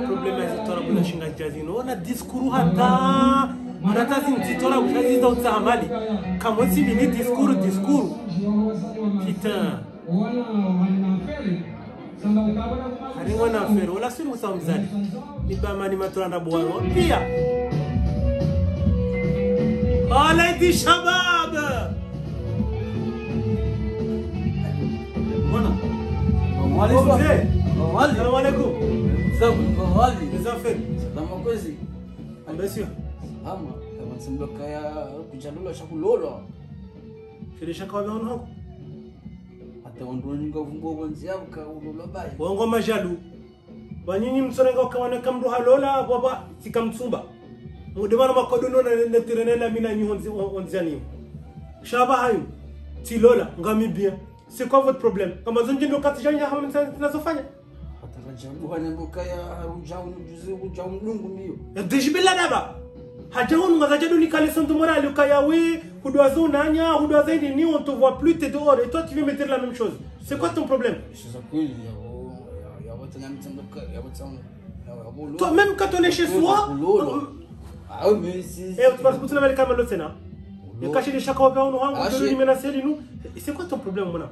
problème est que tu as chinga jazino on a discours hata mnatazi mtitola mtazi za utsamali kama si ni discours putain haringo na fero wala siri usamzali nibamani maturanda bwano pia alaiti shabab mwana Assalamu alaikum. Les affaires. Salamu kwezi. Ambasio. Ama, kama simloka ya kujalula shakulolo. Shile shakawa hako. Hata wandoni ngavumbo kwanzia ukaulolo bai. Wango majalu. Banyinyi msorenga kawana kamru halola baba sikamtsumba. Mudemana makodono na netirenela mina nyonzi onziani. Shaba hayu. Tilola ngami bien. C'est quoi votre problème? Kama zonje ndo katijanya hama mnazofanya? Buhana mbokaya ujau juzi ujau mlungu mbio. Dejibela daba. Hajaonu ngazajedo ni kale santo morale ukayawe hudwazo nanya hudwazo ni on te voit plus t'es dehors et toi tu veux me dire la même chose. C'est quoi ton problème? Toi même quand on est chez soi. Ah mais c'est tu vas se mettre comme le Sénat. Et cacher les chakras au nous hangu ni menacer nous. C'est quoi ton problème mon ami?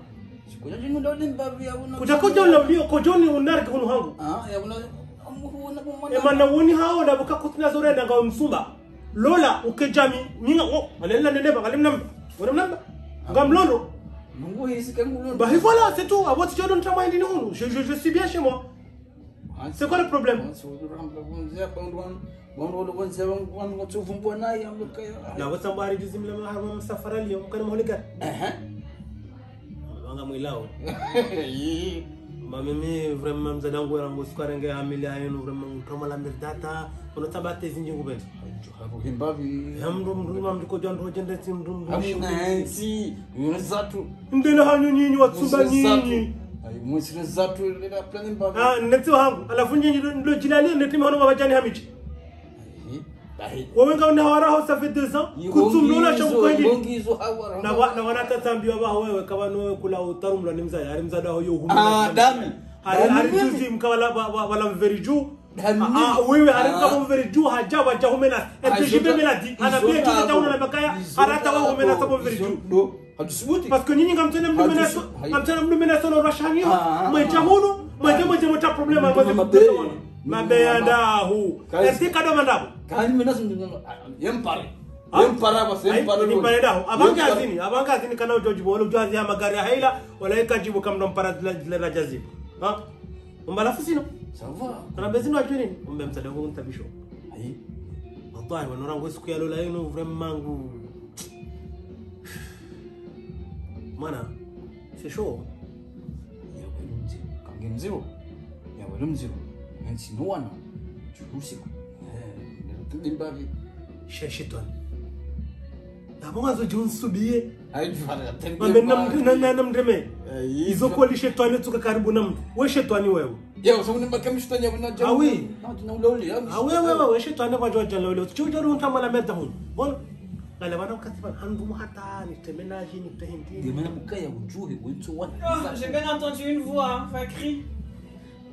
Kujakuja unauliwa kojoni unarika hunu hangu. Ya una Emana woni hao na buka kutina zore na ngao msumba. Lola ukejami ninga alela neneba ngalimnamba. Wonamnamba. Ngamlondo. Mungu hisi kangulo. Bah voilà, c'est tout. Abo tu donnes travail ndi hunu. Je suis bien chez moi. C'est quoi le problème? Na wasambari jizimla mahama msafara leo mkana mholika. Wanga mwilao. Mimi vraiment mzadangu yangu sikuarenge familia yenu vraiment kama la merdata unatabate zinji ngubeni. Hapo himbavi. Hamdu mko jando jende timdu. Hamnansi. Yunazatu. Ndela hanyu nyinyi watsumba nyinyi. Ai mwisi zatu ndela plan mbavi. Neto hangu alafu nyinyi ndo jilali ndetimi hono mabajani hamichi. Wewe ngaona hawara ho ça fait 2 ans kutsumlola shaukweli na wana tatambiwa ba wewe kabano kula utarumla nimza yari mzada ho yo dami hari tuzi mkawala wala mveriju wewe hari kama mveriju haja waja humena ndijibe meladi anabia tuzi tauna na bakaya harata wa humena sabo mveriju hatusubuti parce que nyinyi ngamtena mdumena sono rashania mweja hunu mweja mta problema mabeya ndahu esti kado mandabu kani menaso ndino yempare basi yempare ni pale ndahu abanga azini kana ujojibu wala ujazi ya magari ya haila wala ikajibu kama mpara la jazibu umbalafu sino sawa kana bezino ajuni umbe msadangu ntabisho ai wallahi wanorangu siku ya lola yenu vraiment ngu mana c'est chaud kange mziro ya wale mziro nsi no wana usiku ndimbavi sheshiton abongazo junsubiye aijfara na namdeme izokoli shetani tuka karibu na mtu wewe shetani wewe yao sababu nimbaka mshtani yabona jamu awi na uloli wewe shetani kwa joja lolo chujo untamala meda hun bon ngale bana ukatiba handu hata ni temenaji ni tehindi ngemana mukaya ujuhe witso wana j'ai bien entendu une voix enfin cri.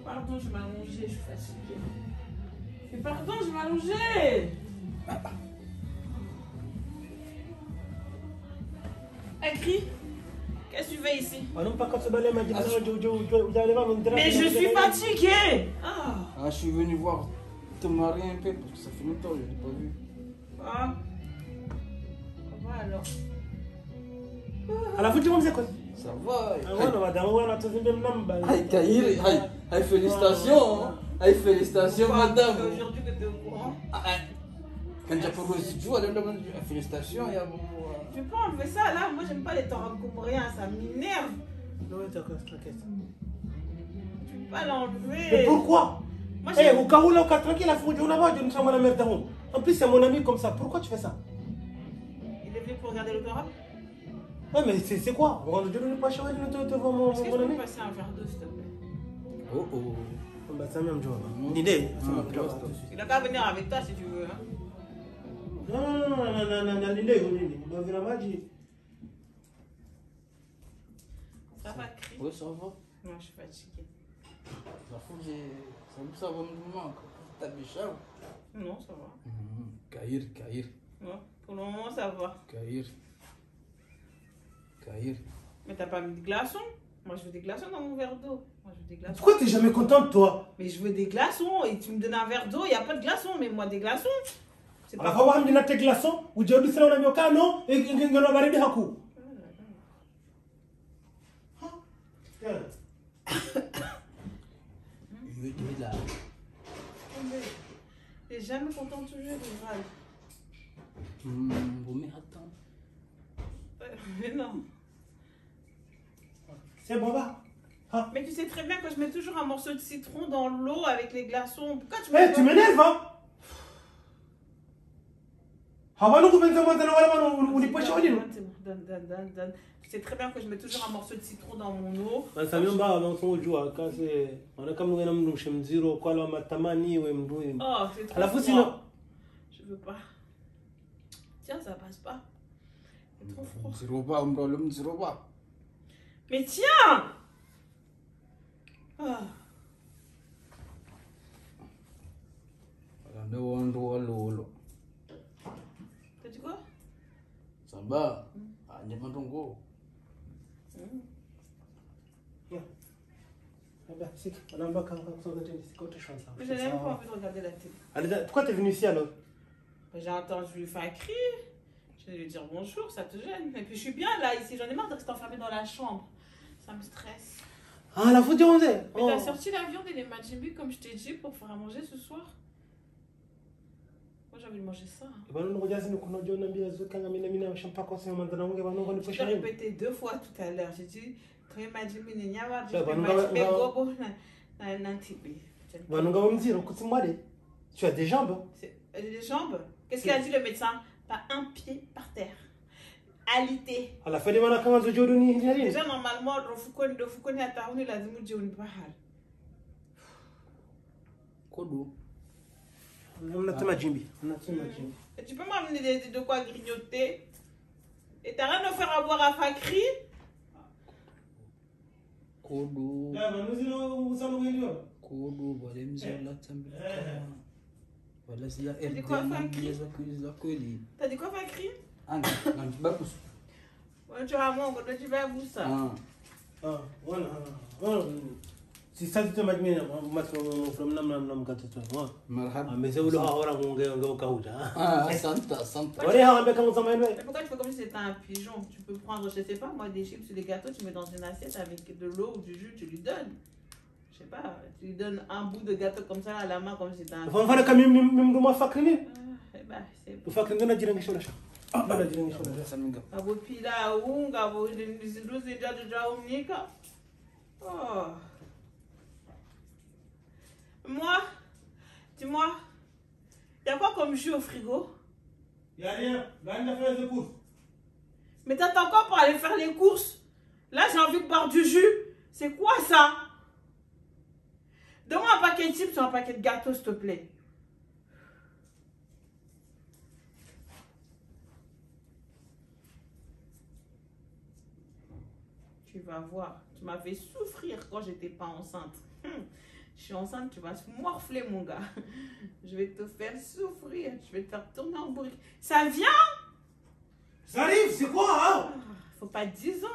Pardon, je m'allongeais, je suis fatiguée. Mais pardon, je m'allongeais. Elle crie. Qu'est-ce que tu fais ici? Mais je suis fatiguée. Ah, je suis venu voir te marier un peu parce que ça fait longtemps que je l'ai pas vu. Ah. Comment alors? Alors, vous dites quoi? Ça va. Félicitations, madame. Aujourd'hui que tu es au courant. Quand j'ai proposé du jour, félicitations. Tu peux enlever ça là? Moi, j'aime pas les torrents comme rien, ça m'énerve. Non, t'inquiète. Tu peux pas l'enlever. Mais pourquoi? Au cas où là, tranquille, la fouille, on a pas de la merde. En plus, c'est mon ami comme ça. Pourquoi tu fais ça? Il est venu pour regarder l'opéra? Ouais, mais c'est quoi? On ne donne pas changer devant mon ami. Est-ce que je peux passer un verre d'eau, s'il te plaît? Oh oh. Bah, c'est même job. L'idée. Il a qu'à venir avec toi si tu veux. Hein? Non, l'idée, on doit venir à Magie. Ça va crier? Oui, ça va. Non, je suis fatiguée. Ça va me manquer. T'as bien chaud. Non, ça va. Caïr. Non, pour le moment, ça va. Caïr. Mais t'as pas mis de glaçons? Moi, je veux des glaçons dans mon verre d'eau. Moi, je veux des glaçons. Pourquoi t'es jamais contente, toi? Mais je veux des glaçons. Et tu me donnes un verre d'eau, il n'y a pas de glaçons. Mais moi, des glaçons. C'est Alafu wahamdi na te glaçon, ujodi sana unanyoka no, ngeno baridi haku. Il est là. T'es jamais content toujours de râle. Vous mettez attends. Mais non. C'est bon, va. Ah. Mais tu sais très bien que je mets toujours un morceau de citron dans l'eau avec les glaçons. Pourquoi tu Eh, tu m'énerves, hein? Havana kupenza mwanza na wala wana uniposha wali. Donne. Tu sais très bien que je mets toujours un morceau de citron dans mon eau. Mansamyomba wanasojua kasi wanakama ngena mndu mshemziro kwa la matamani we mndu. Oh, c'est trop Alafu froid. sino. Je veux pas. Tiens, ça passe pas. C'est trop froid. Zéro pas. Mais tiens! Ah. T'as dit quoi? Ça va. Anya matongo. Mais je n'ai même pas envie de regarder la télé. Pourquoi t'es venu ici alors? J'ai entendu lui faire un cri. Je vais lui dire bonjour, ça te gêne. Et puis je suis bien là, ici. J'en ai marre de rester enfermée dans la chambre. Ça me stresse. Ah, la faute de 11. Mais t'as sorti la viande et les majimbi comme je t'ai dit pour faire à manger ce soir? Moi j'ai envie de manger ça. Tu Je l'ai répété 2 fois tout à l'heure. J'ai dit, quand il m'a dit, tu as des jambes. Des jambes? Qu'est-ce qu'il a dit le médecin? Pas un pied par terre. Alité. À la fin de ma quand je donne Déjà normalement, le Foucault à Taouni l'a dit, je ne pas. Kodo. On a tout ma jimbi. Et tu peux m'amener de quoi grignoter? Et t'as rien à faire à boire à Fakri? Kodo. Kodo, voilà, voilà, c'est la T'as dit quoi, Fakri? T'as dit quoi, Fakri? Ouais, tu as mon goût, tu vas vous ça. Ah, voilà. Si ça te m'a dit, from Nam Gatoto. Mais c'est où le Hora Mongo Kauda. Ah, Santa. Mais pourquoi tu fais comme si c'était un pigeon? Tu peux prendre, je sais pas, moi, des chips ou des gâteaux, tu mets dans une assiette avec de l'eau ou du jus, tu lui donnes. Je sais pas, tu lui donnes un bout de gâteau comme ça à la main, comme si c'était un pigeon. On va quand même ma fakrini. Eh ben, c'est Le fakrini na jirani shola. Ah, na jirani shola. Abo pila unga, abo zinduzi jaja umnika. Oh. Moi, dis-moi, il y a quoi comme jus au frigo? Il y a rien. Là, on a fait les courses. Mais t'attends quoi pour aller faire les courses? Là, j'ai envie de boire du jus. C'est quoi ça? Donne-moi un paquet de chips ou un paquet de gâteaux, s'il te plaît. Tu vas voir. Tu m'as fait souffrir quand j'étais pas enceinte. Je suis enceinte, tu vas se morfler, mon gars. Je vais te faire souffrir. Je vais te faire tourner en bourrique. Ça vient? Ça arrive, c'est quoi, hein? Faut pas 10 ans.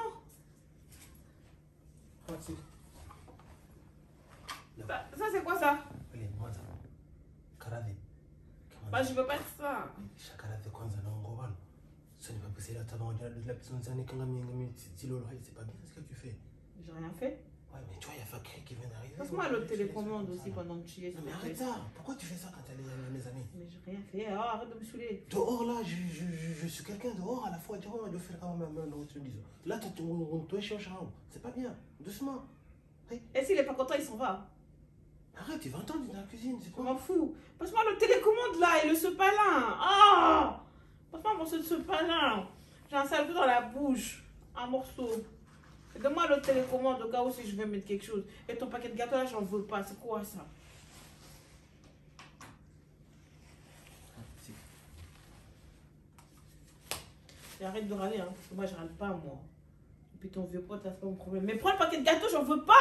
Ça c'est quoi ça? Bah, je veux pas de ça. Qu'est-ce que tu fais? J'ai rien fait. Ouais, mais tu vois, il y a Fakri qui vient d'arriver. Passe-moi le télécommande aussi pendant que tu y es. Non, mais arrête ça. Pourquoi tu fais ça quand elle est à mes amis? Mais j'ai rien fait. Oh, arrête de me saouler. Dehors, là, je suis quelqu'un dehors à la fois. Tu vois, je fais quand même un autre disons. Là, tu es cher, c'est pas bien. Doucement. Et s'il est pas content, il s'en va. Arrête, il va entendre dans la cuisine. C'est Je quoi? m'en fous. Passe-moi le télécommande là et le sopalin. Oh! Passe-moi un morceau de sopalin. J'ai un sale peu dans la bouche. Un morceau. Donne-moi le télécommande au cas où si je vais mettre quelque chose. Et ton paquet de gâteaux là, j'en veux pas. C'est quoi ça? Et arrête de râler, hein. Parce que moi, je râle pas, moi. Et puis ton vieux pote, ça c'est pas mon problème. Mais prends le paquet de gâteaux, j'en veux pas!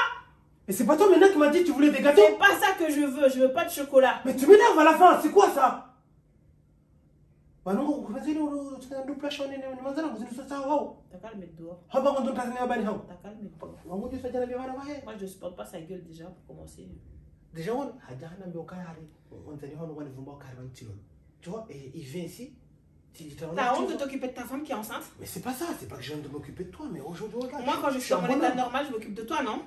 Mais c'est pas toi maintenant qui m'a dit que tu voulais des gâteaux? C'est pas ça que je veux pas de chocolat. Mais tu m'énerves à la fin, c'est quoi ça? Bah non, vas-y, tu as un double plage, on est manzana, vous êtes sur ça, wow. T'as qu'à le mettre dehors. Ah bah on doit t'amener à Bali, hein. T'as qu'à le mettre dehors. On va dire ça, bien va là-bas. Moi, je supporte pas sa gueule déjà pour commencer. Déjà, on a déjà un ambiance carré. On t'a dit, on va voir carré un petit peu. Tu vois, et il vient ici. T'as honte de t'occuper de ta femme qui est enceinte? Mais c'est pas ça, c'est pas que je viens de m'occuper de toi, mais aujourd'hui, regarde. Moi, quand je suis dans mon état normal, je m'occupe de toi, non?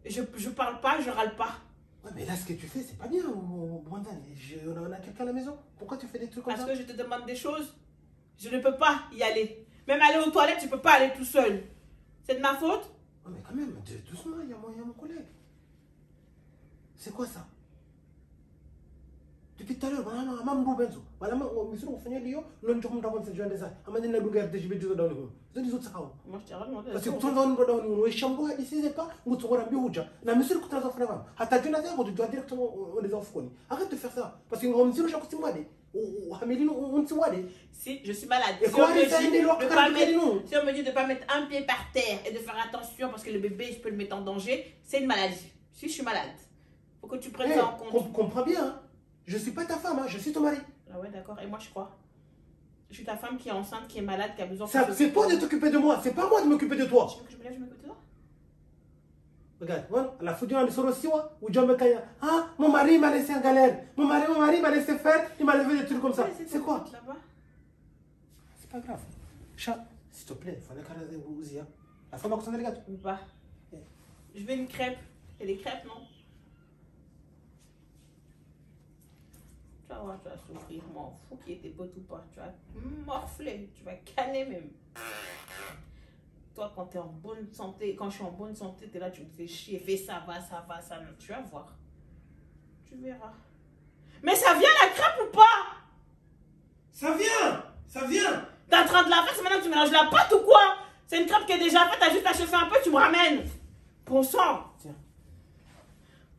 Je parle pas, je râle pas. Ouais, mais là, ce que tu fais, c'est pas bien, Brandon. On a quelqu'un à la maison. Pourquoi tu fais des trucs comme ça? Parce que je te demande des choses. Je ne peux pas y aller. Même aller aux toilettes, tu peux pas aller tout seul. C'est de ma faute? Ouais, mais quand même, doucement, il y a mon collègue. C'est quoi ça? Depuis tout à l'heure, voilà, maman, Benzo. Voilà, on fait un lio, l'on joue dans cette journée. On m'a dit, on a des jeux dans le monde. C'est des autres. Moi, je t'ai demandé. Parce que tout le monde dans le monde, chambo, ici, c'est pas, on te voit un biouja. La monsieur que tu as offert avant. À ta génération, tu dois directement les offres. Arrête de faire ça. Parce qu'on me dit, je suis malade. Ou Amélie, on se voit. Si je suis malade, Et si quoi, on les amis, me dit de ne pas mettre un pied par terre et de faire attention parce que le bébé, je peux le mettre en danger, c'est une maladie. Si je suis malade, faut que tu prennes ça en compte. Comprends bien, hein. Je suis pas ta femme, hein. Je suis ton mari. Ah ouais, d'accord. Et moi, je crois. Je suis ta femme qui est enceinte, qui est malade, qui a besoin de... C'est toi de t'occuper de moi, c'est pas moi de m'occuper de toi. Tu veux que je me lève, je m'occupe de toi? Regarde, voilà, la foutu dans le sorosiwa, ou John Bekaya. Ah, mon mari m'a laissé en galère. Mon mari m'a laissé faire, il m'a levé des trucs comme ça. C'est quoi? C'est pas grave. Chat, s'il te plaît, il fallait carrer vous aussi. La femme a coûté les gâteaux. Ou pas. Je veux une crêpe. Et les crêpes, non? Tu vas voir, tu vas souffrir, m'en fous qui était pote ou pas. Tu vas morfler, tu vas canner même. Toi, quand tu es en bonne santé, quand je suis en bonne santé, tu es là, tu me fais chier, fais ça va. Tu vas voir. Tu verras. Mais ça vient la crêpe ou pas? Ça vient. T'es en train de la faire, c'est maintenant que tu mélanges la pâte ou quoi? C'est une crêpe qui est déjà faite, t'as juste à chauffer un peu, tu me ramènes. Bon sang. Tiens.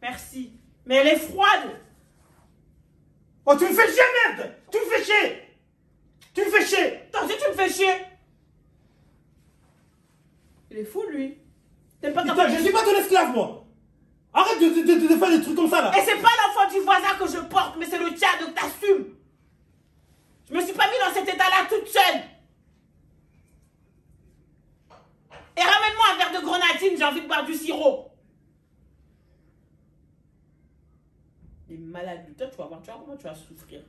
Merci. Mais elle est froide. Oh, tu me fais chier, merde! Tu me fais chier! Toi aussi, tu me fais chier. Il est fou, lui. T'es pas Putain, je suis pas ton esclave, moi. Arrête de faire des trucs comme ça, là. Et c'est pas l'enfant du voisin que je porte, mais c'est le tien, donc t'assumes. Je me suis pas mis dans cet état-là toute seule. Et ramène-moi un verre de grenadine, j'ai envie de boire du sirop. Il est malade, toi, tu vas voir, tu vois comment tu vas souffrir.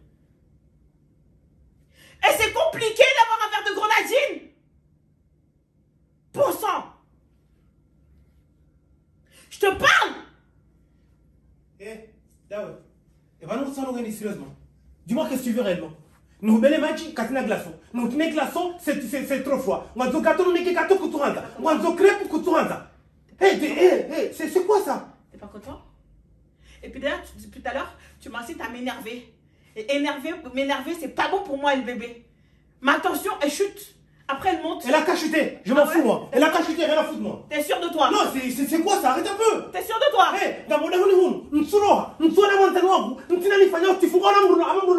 Et c'est compliqué d'avoir un verre de grenadine. Bon sang. Je te parle. Là, et va nous s'organiser sérieusement. Dis-moi qu'est-ce que tu veux réellement. Nous belle match katina glaçon. Nous tenez glaçon, c'est trop froid. Moi zo gâteau nous n'est gâteau kuturanda. Moi zo crêpe kuturanda. C'est quoi ça? T'es pas content? Et puis d'ailleurs, depuis tout à l'heure, tu m'incites à m'énerver. Et m'énerver, c'est pas bon pour moi et le bébé. Ma tension, elle chute. Après, elle monte. Elle a qu'à chuter. Je m'en fous, moi. Elle a qu'à chuter, rien à foutre, moi. T'es sûr de toi? Non, c'est quoi ça? Arrête un peu. T'es sûr de toi? Hé, d'abord, nous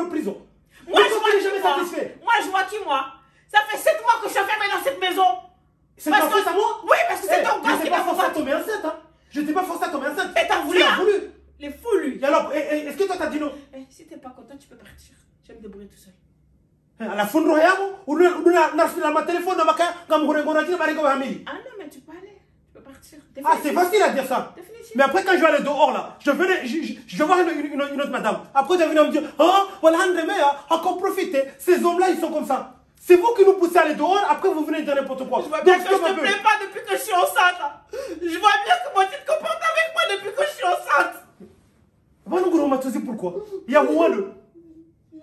prison. Moi, je vois qui, moi? Ça fait 7 mois que je suis enfermée dans cette maison. C'est pas forcé à moi? Oui, parce que c'est ton gosse qui m'a forcé à tomber enceinte, hein. Je t'ai pas forcé à tomber enceinte. Et t'as voulu, hein? Il est fou, lui. Et alors, est-ce que toi t'as dit non? Si t'es pas content, tu peux partir. Je vais me débrouiller tout seul. À la fin de l'oreillamo, ou ma téléphone, dans ma carte, comme vous regardez, ma régo famille. Ah non, mais tu peux aller. Tu peux partir. Ah, c'est facile à dire ça. Mais après, quand je vais aller dehors, là, je vais voir une autre madame. Après, je vais venir me dire, oh, voilà, André, encore profiter. Ces hommes-là, ils sont comme ça. C'est vous qui nous poussez à aller dehors, après vous venez dire n'importe quoi. Je vois bien que je te plais pas depuis que je suis enceinte. Je vois bien comment tu te comportes avec moi depuis que je suis enceinte. Pourquoi? Il y a moins de...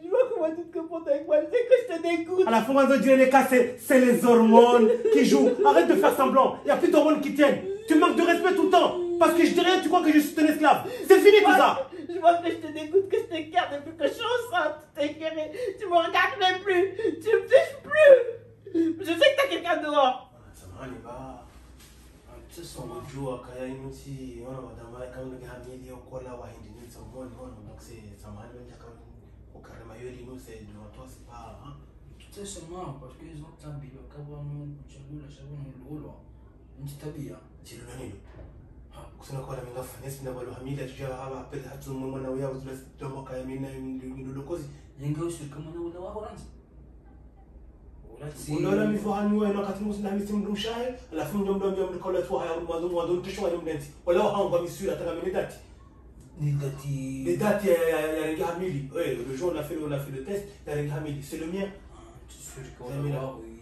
Je vois comment tu te comportes avec moi, je sais que je te dégoûte. À la fin, on va dire les cas, c'est les hormones qui jouent. Arrête de faire semblant. Il n'y a plus d'hormones qui tiennent. Tu manques de respect tout le temps. Parce que je dis rien, tu crois que je suis ton esclave. C'est fini tout ça. Je vois que je te dégoûte, que je t'écarte depuis que je suis enceinte. T'es écœuré. Tu me regardes même plus. Tu me touches plus. Je sais que t'as quelqu'un dehors. Ça m'a dit, bah. Tu sais, on joue à Kayaïnusi, on a dans ma caméra, il y a encore là, il y a donc ça m'a dit, au carrément, c'est devant toi, c'est pas. C'est seulement parce qu'ils ont tabillé au cabane, tu as vu la chavane, le rôle. Une petite habille. C'est le nani. kusema kwa minga finance na balo hamida tujia haba pesa hatu mwana wao zile tomo kaya mina ndokozi yenga ushirika mwana wala wa horanza unaona mifahani wao wakati musina misi mdumshaye alafu ndomdo mkola tu haya mwanzo tisho wa mdenti wala hao kwa misura taka minidati les dates ya rengi hamili le jour on a fait le test ya rengi hamili c'est le mien.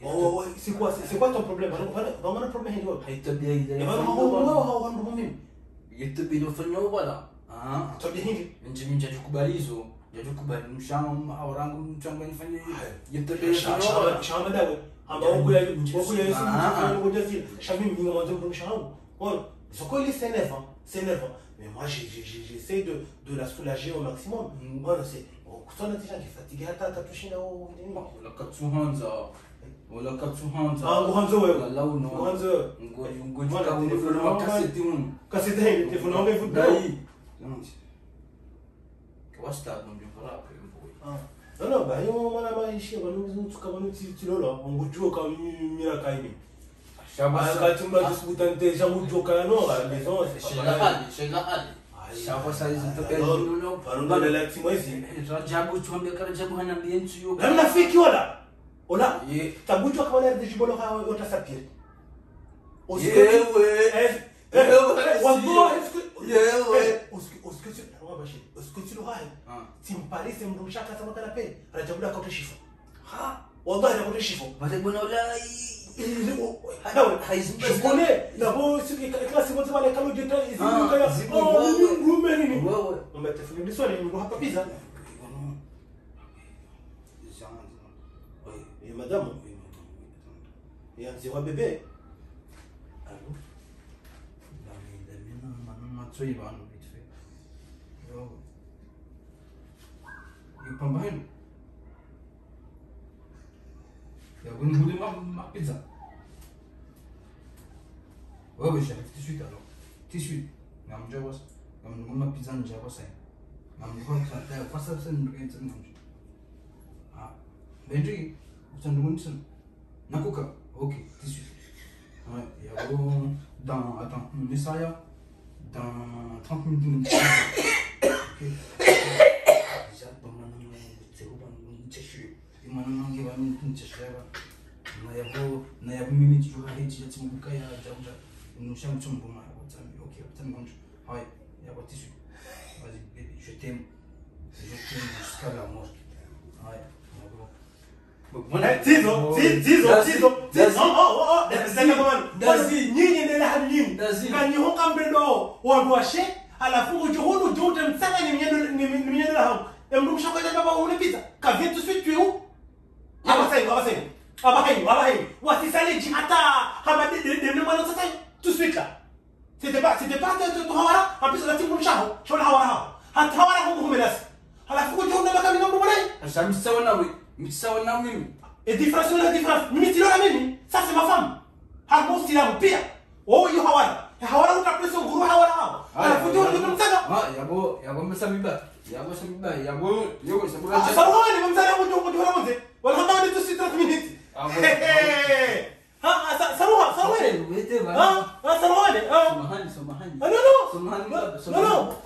Oh, c'est quoi ton problème? Vraiment le problème est haitabia ile yetabia ilofanywa wala tabia hili nje mjajukubali hizo jajukubali mshamba aurangu mchanga nifanye yetabia shamba dawe ambao huko Yesu ngoja zile shamba mimi mwanzo mshamba bon soko ile c'est nerveux mais moi j'essaie de la soulager au maximum. Voilà, c'est kutana déjà qui fatigué hata katushinda wala katuhanza wala katuhanza nguhanzo wewe wala uno nguhanzo ngoji ka uno kwa kaseti uno kaseti hii telefone yangu ivuta dai kwa start ndo para non non bah yo mwana maishi abantu tukabanu tilolo ngujuka mira kaini shaba katumba disbutante jamujoka no à la maison c'est la shaba saizi tokea ndio parunda de la timwezi rajabu tuambia kara jabu hana bientu yo namna fiki wala tabuchwa kama na dijibolo hawa utasapiri yewe wallahi yewe est-ce que tu l'auras si me parler c'est mon chaka sama canapé rajabu la kote chiffon wallahi la kote chiffon bale bona ulai je connais d'abord ce qui classe votre mal quand je t'ai ici on va te finir le soir on va pas pizza et madame et un petit bébé allô la matsoi bano vite fait yo pambaino ya gunhude ma pizza ouais j'arrive tout de suite alors tout de suite ngam jabos ngam ma pizza njabos ay ngam ko sa fa sa sen ngam sen Benji, vous en demandez ça? Nakuka, ok, tout de suite. Ouais, il y a dans, attends, Messiah, dans 30 minutes. Ok. Déjà, dans mon nom, c'est où dans mon tissu? Et mon nom, il va me tissu là. Na ya mimi tu vas aller tu me bouka ya jaja. Nous sommes tous bon ok, t'as me compte. Ouais, il y a pas de tissu. Vas-y, bébé, je t'aime jusqu'à la mort. Ouais. Tizo. Dazi nyinyi ndio la nyinyi. Kanyi honga mbendo wandwashe alafu ujuhulu jute msanga ni mnyendo la hapo. Mrumsha kwa baba unapita. Ka vient tout de suite tu es où? Abahayi. Wasisaleji hata hamadi de mwana sasa tout de suite là. C'était pas de hawara, en plus la timu mshaho, shola hawara. Hata hawara huko kumelasa. Alafu ujuhulu baka mimi mambo bwana. Asha msawa nawe. Msawa na mimi. Et différence la différence. Mimi tilo na mimi. Ça c'est ma femme. Hapo sila mpia. Oh hiyo hawara. Hawara utapresa nguru hawara hapo. Alafu ujuhulu ndio msanga. Yabo msabiba. Yabo sabura. Sarwani mumzana ujuhulu mzee. Wala hata ni tu 30 minutes. Saruha. Saruhani. Samahani.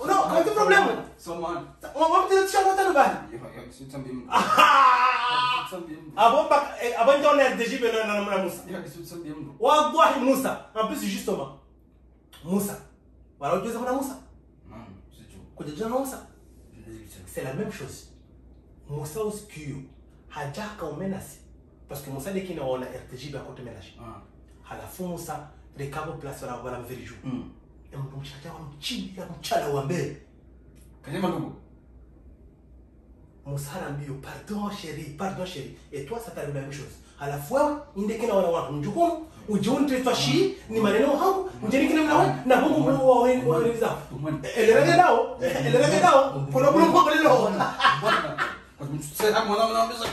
Non, quel problème? Samahani. On va te dire ça dans bani. Avant de donner des jibes na Moussa. Wallahi Moussa. En plus justement. Moussa. Voilà, tu sais comment Moussa? Quand tu dis Moussa, c'est la même chose. Moussa aussi haja quand menace. Parce que Moussa dès qu'il a un RTJ à côté ménage. À la fin Moussa les câbles place la voilà very jour. Et mon chata on chi ya mchala wa mbele. Kanyama ndugu. Moussa l'ambio pardon chérie. Et toi ça t'arrive la même chose. À la fois inde kina wana watu mjukumu ujiunte fashi ni maneno hangu mjeni kina mnawe na Mungu wa wenzao. Eleleke dao. Kuna kwa leo. C'est à mon nom de ça.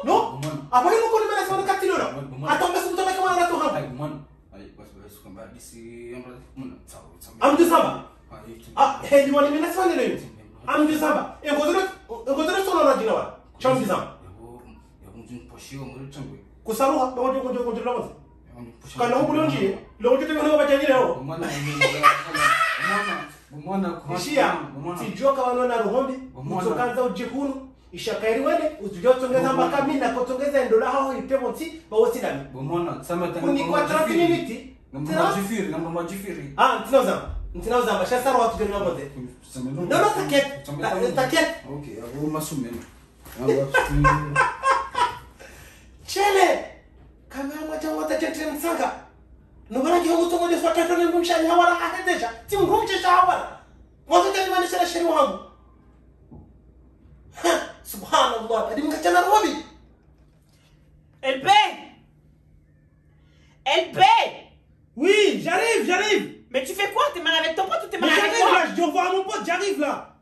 Non. Apa yang kau dimana sama dekat sini orang? Atau masih betul macam mana tu hang? Am tu sama? Hei di mana mana sama ni? Am tu sama? Engkau sono lagi nawa. Cuma tu sama. Kusaruha, kau lawan. Quand on boulot nji, le tu te mets au bajani leo. Ishia, sijua kama unaona rohombi, utokanza ujikunu, ishakairi wele, utujotongeza makami na kutongeza ndola hao itemo ti, bawosi nami. Bomona, sama tanga. Kuni kwa 30 minutes. Ngamba jifiri. Ah, ntinauza basha saro watu jona moze. Non, t'inquiète. OK, abo masumeno. Chele. Kama mwacha wata chetre msanga. Nubara kiho kutongo de swata tone ngumshani hawara ahedesha. Ti ngumchisha hawara. Mwazo tani manisha na sheri wangu. Subhanallah. Adi mkachana robi. Elle paie. Elle paie. Oui, j'arrive. Mais tu fais quoi? T'es mal avec ton pote ou t'es mal Mais avec j'arrive moi? là, je dis au revoir à mon pote, j'arrive là.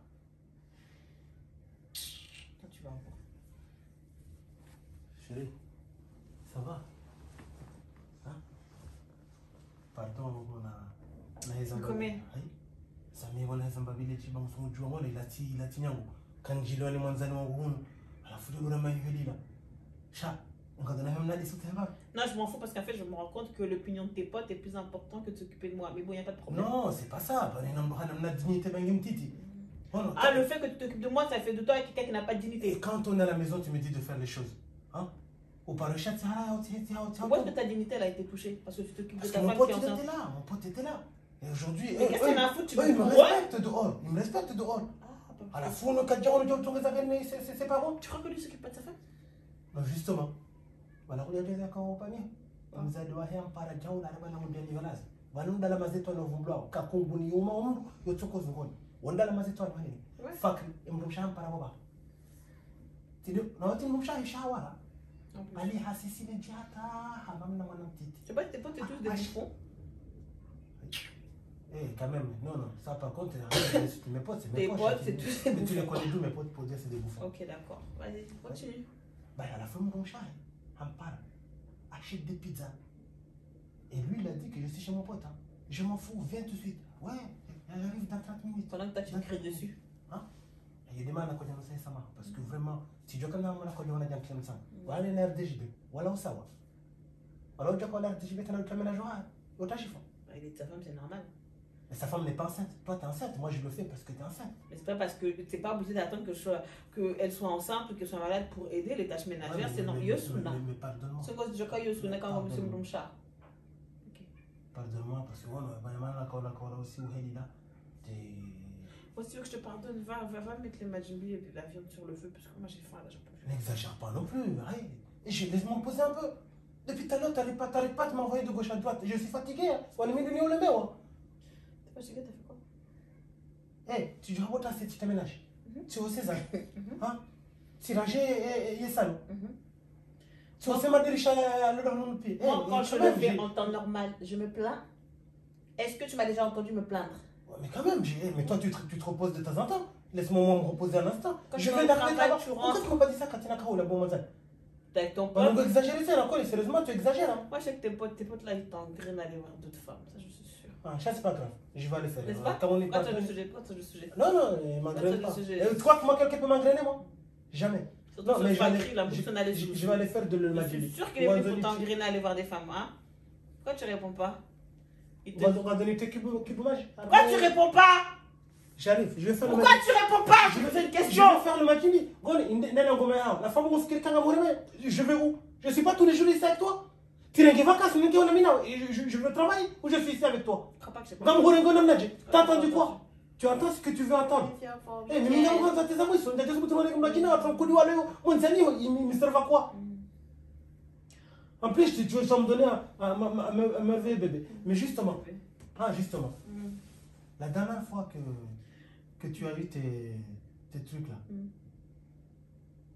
Quand tu vas encore. Chérie, ça va? Hein? Pardon, Combien? Sami wala zambabile chiba mfumujua wala ilati nyangu. Kanjilo ni mwanzani wangu hunu. Alafu ndio na mayuhelila. Sha, ngadana hamna discuter hapa. Non, je m'en fous parce qu'en fait, je me rends compte que l'opinion de tes potes est plus important que de s'occuper de moi. Mais bon, il n'y a pas de problème. Non, c'est pas ça. Ah, le fait que tu t'occupes de moi, ça fait de toi quelqu'un qui n'a pas de Et dignité. quand on est à la maison, tu me dis de faire les choses. Hein? Ou par le chat, Pourquoi est-ce que ta dignité elle a été touchée? Parce que tu t'occupes de parce ta que mon femme pote qui est il enceinte. était là. Mon pote était là. Et aujourd'hui, Mais qu'est-ce que tu m'as foutu? ils me respectent dehors. Ils me respectent dehors. Ah, À la fin, le 4 jours, on dit c'est pas bon. tu crois que lui s'occupe pas de sa femme? Non, justement. Voilà, on a déjà accompagné. On nous a doit faire un paradjan, on a la mondiale violence. Vanum dala mazeto na vumblo ka kunguni yuma umdu yotoko zungoni. Wanda la mazeto na nini? Fakri imrumsha mpara baba. Tido, na wote imrumsha ishawara. Ali hasisi ne jata hamamna mwana mtiti. Tu sais pas que tes potes, c'est tous des bouffons? Eh, quand même, non, ça par contre, mes potes, c'est mes Tes potes. potes, c'est tous des Mais tu les bouffons. connais d'où mes potes pour dire c'est des bouffons. Ok, d'accord. Vas-y, continue. Bah, à la fin, mon chat, Ampara, achète des pizzas. Et lui, il a dit que je suis chez mon pote. Hein. Je m'en fous, viens tout de suite. Ouais, j'arrive dans 30 minutes. Pendant que toi, tu me cries dessus. Hein? Il y a des gens qui ont ça, parce que vraiment, si je connais un peu de ça, voilà les RDGB, voilà où ça va. Alors, tu as quoi l'RDGB, tu as le ménage à joie. Il est de sa femme, c'est normal. Mais sa femme n'est pas enceinte. Toi, tu es enceinte. Moi, je le fais parce que tu es enceinte. Mais c'est pas parce que t'es pas obligé d'attendre qu'elle soit enceinte ou qu'elle soit malade pour aider les tâches ménagères. C'est non, Yosuna. Mais pardonne-moi. C'est quoi, je crois Yosuna quand on me dit chat. Pardonne-moi, parce que voilà, on a aussi où elle est là. Moi, si tu veux que je te pardonne, va mettre les majimbi et puis la viande sur le feu, parce que moi j'ai faim là, j'en peux plus. N'exagère pas non plus, arrête. Et laisse-moi me poser un peu. Depuis tout à l'heure, t'arrêtes pas de m'envoyer de gauche à droite. Je suis fatigué, hein. On est mis le nez au le main, T'es fatigué, t'as fait quoi? Eh, tu dois voter si tu te ménages. Tu es au César. Hein? Tu ranges et salon. Tu as fait ma délice à l'heure de pied. Moi, quand je le fais en temps normal, je me plains. Est-ce que tu m'as déjà entendu me plaindre? Mais quand même, mais toi tu te reposes de temps en temps. Laisse-moi me reposer un instant. Quand Je tu vais d'arriver là-bas. tu Pourquoi rentres. tu m'as pas dit ça quand tu n'as qu'à où la bonne T'es avec ton on pote. va exagérer ça, encore, sérieusement, tu exagères. Hein. Moi, je sais que tes potes là, ils t'engrainent à aller voir d'autres femmes. Ça, je suis sûre. Ah, ça, c'est pas grave. Je vais aller faire. N'est-ce pas? Quand on est Pas pas. le sujet, pas le sujet. Non, non, il m'engraine pas. sujet. Tu crois que moi, quelqu'un peut m'engrainer, moi? Jamais. Surtout Non, sur mais Fakri, la bouche, on allait je vais aller faire de Je l'imaginer. suis sûre qu'il est venu pour t'engrainer à aller voir des femmes, hein? Pourquoi tu réponds pas? On va donner tes cubes hommage. Pourquoi tu réponds pas? J'arrive, je vais faire le Pourquoi tu réponds pas? Je me fais une question. Je vais faire le matini. La femme où quelqu'un va mourir, je vais où? Je suis pas tous les jours ici avec toi. Tu es en vacances, je veux travailler ou je suis ici avec toi? T'as entendu quoi? Tu entends ce que tu veux entendre. Eh, mais il me servent à quoi? En plus, tu veux me donner un merveilleux bébé. Mais justement, la dernière fois que tu as eu tes trucs là,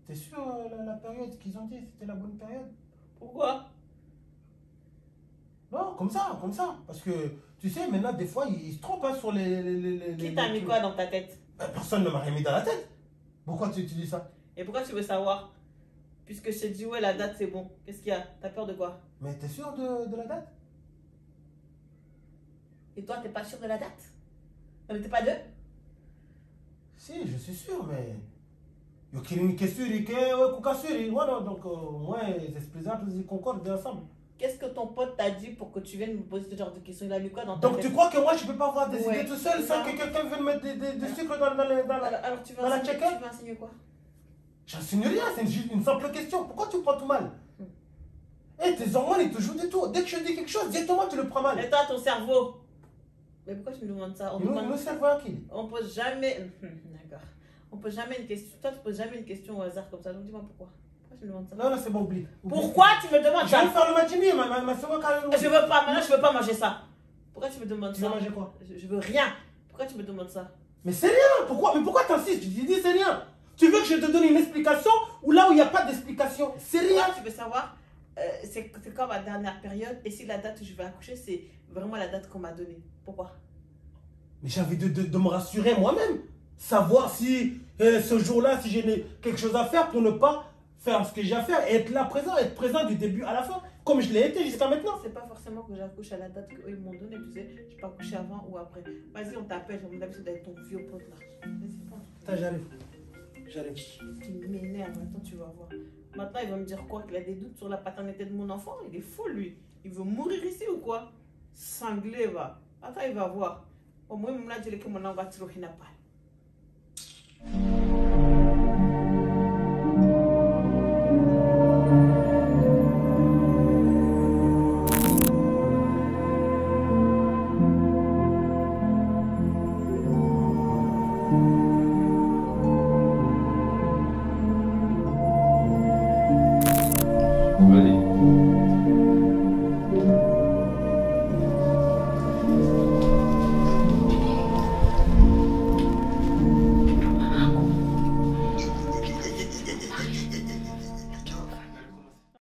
t'es sûr la période qu'ils ont dit, c'était la bonne période? Pourquoi? Non, comme ça. Parce que, tu sais, maintenant, des fois, ils se trompent hein, sur les... Qui t'a mis quoi dans ta tête? Personne ne m'a rien mis dans la tête. Pourquoi tu dis ça? Et pourquoi tu veux savoir? Puisque je t'ai dit, ouais, la date, c'est bon. Qu'est-ce qu'il y a? T'as peur de quoi? Mais t'es sûr de la date? Et toi, t'es pas sûr de la date? On n'était pas deux? Si, je suis sûr, mais... Il y a une question qui est voilà, donc, moi, les esprits ils concordent ensemble. qu'est-ce que ton pote t'a dit pour que tu viennes me poser ce genre de questions? Il a mis quoi dans ta Donc tête? tu crois que moi je peux pas avoir des Ouais. idées tout seul sans que quelqu'un vienne mettre des sucres dans la... Alors tu veux dans la enseigner, check-up? tu veux enseigner quoi? J'insigne rien, c'est juste une simple question. Pourquoi tu prends tout mal? Eh, tes hormones, ils te jouent du tout. Dès que je dis quelque chose, directement tu le prends mal. Et toi, ton cerveau? Mais pourquoi tu me demandes ça? Nous cerveau qui? On pose jamais. D'accord. On pose jamais une question. Toi, tu poses jamais une question au hasard comme ça. Donc dis-moi pourquoi. Pourquoi tu me demandes ça? Non, c'est bon, oublie. Pourquoi tu me demandes Je ça? vais faire le matini, ma seconde carrière. Je veux pas, maintenant je veux pas manger ça. Pourquoi tu me demandes Tu ça? veux manger quoi? Je veux rien. Pourquoi tu me demandes ça? Mais c'est rien. Pourquoi? Mais pourquoi t'insistes? Tu dis c'est rien. Tu veux que je te donne une explication ou là où il n'y a pas d'explication? C'est rien. Pourquoi tu veux savoir? C'est quand ma dernière période et si la date où je vais accoucher, c'est vraiment la date qu'on m'a donnée. Pourquoi? Mais j'ai envie de me rassurer moi-même. Savoir si ce jour-là, si j'ai quelque chose à faire pour ne pas faire ce que j'ai à faire et être là présent, être présent du début à la fin, comme je l'ai été jusqu'à maintenant. C'est pas forcément que j'accouche à la date qu'eux ils m'ont donnée, tu sais. Je peux accoucher avant ou après. Vas-y, on t'appelle. J'ai l'habitude d'être ton vieux pote là. Vas-y, prends. Attends, j'arrive. J'arrive. Il m'énerve, maintenant tu vas voir. Maintenant, il va me dire quoi? Qu'il a des doutes sur la paternité de mon enfant? Il est fou, lui. Il veut mourir ici ou quoi? Sanglé, va. Attends, il va voir. Au moins, il m'a dit que mon enfant va tirer au pas. Vas-y.